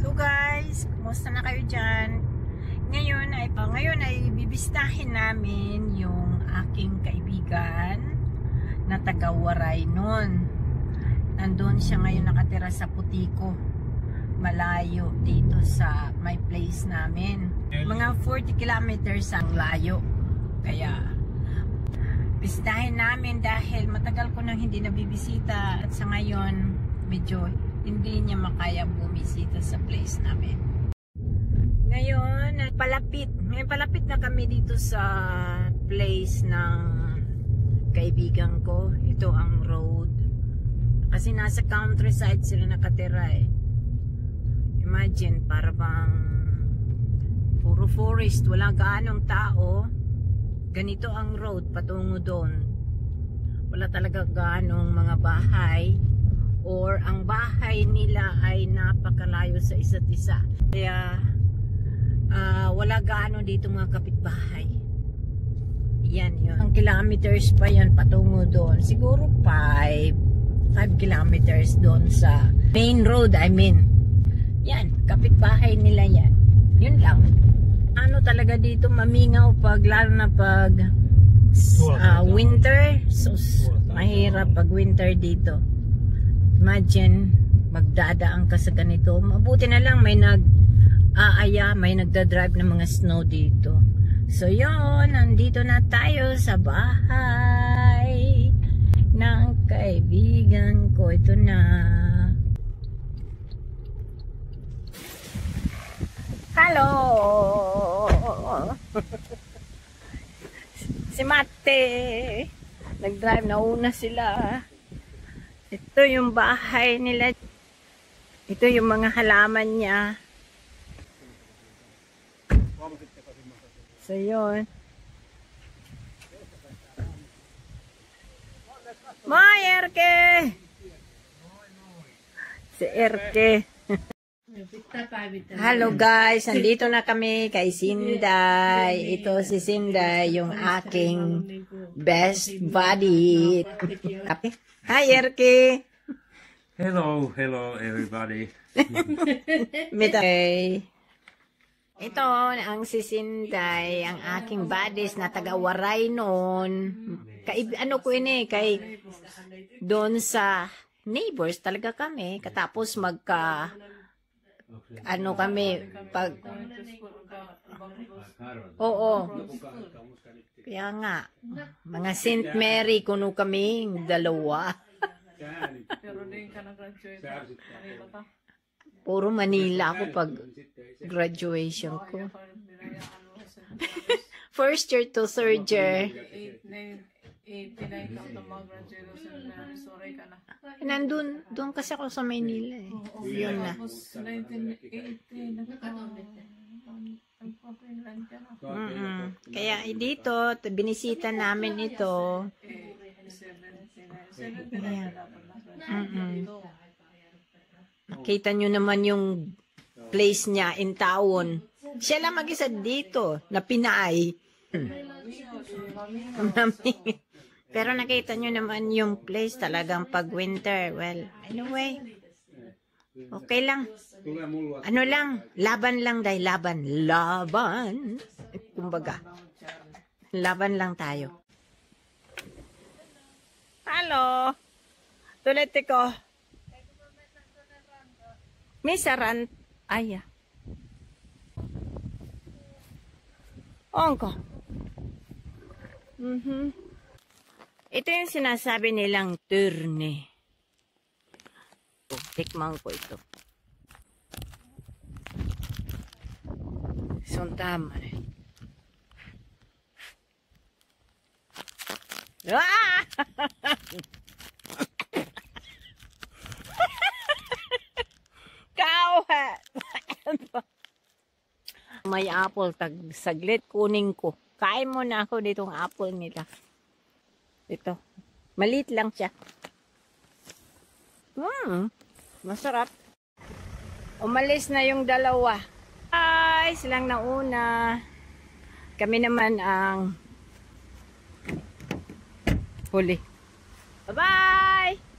Hello guys! Kumusta na kayo dyan? Ngayon ay bibistahin namin yung aking kaibigan na taga Waray nun. Nandun siya ngayon nakatira sa Putico. Malayo dito sa my place namin. Mga 40 kilometers ang layo. Kaya bistahin namin dahil matagal ko nang hindi nabibisita at sa ngayon medyo hindi niya makaya bumisita sa place namin. Ngayon, palapit na kami dito sa place ng kaibigan ko. Ito ang road. Kasi nasa countryside sila nakatira eh. Imagine, para bang puro forest, wala gaanong tao. Ganito ang road patungo doon. Wala talaga gaanong mga bahay. Or ang bahay nila ay napakalayo sa isa't isa. Kaya wala gaano dito mga kapitbahay. Yan yun. Ang kilometers pa yan patungo doon. Siguro 5 kilometers doon sa main road, I mean. Yan, kapitbahay nila yan. Yun lang. Ano talaga dito mamingaw pag lalo na pag winter. So mahirap pag winter dito. Imagine, magdadaan ka sa ganito. Mabuti na lang may may nagdadrive ng mga snow dito. So yun, nandito na tayo sa bahay ng kaibigan ko. Ito na. Hello! Si Mate. Nag-drive na una sila. Ito yung bahay nila. Ito yung mga halaman niya. So yun. May Erke! Si Erke. Hello guys, nandito na kami kay Sinday. Ito si Sinday, yung aking best buddy. Hi Erke! Hello everybody. Okay. Ito ang si Sinday, ang aking buddies na taga Waray noon. Ano ko ini kay doon sa neighbors talaga kami. Katapos kami pag oo. Kaya nga mga Saint Mary kuno kami dalawa. Puro Manila ako pag graduation ko. First year to third year. Doon kasi ako sa Manila eh. Yun na. Kaya dito, binisita namin ito. Kita nyo naman yung place niya in town. Siya lang mag-isa dito na Pinay. Pero nakita nyo naman yung place talagang pag winter. Well, anyway. Okay lang. Ano lang. Laban lang dahil laban. Laban. Kumbaga. Laban lang tayo. Hello. Tulete ko. Misaran. Aya. Ongko. Ito yung sinasabi nilang turne. Tikman ko ito. Suntama. Ah! Kauhat! May apple, saglit kuning ko. Kain mo na ako ditong apple nila. Ito. Maliit lang siya. Masarap. Umalis na yung dalawa. Ay, silang nauna. Kami naman ang huli. Bye-bye!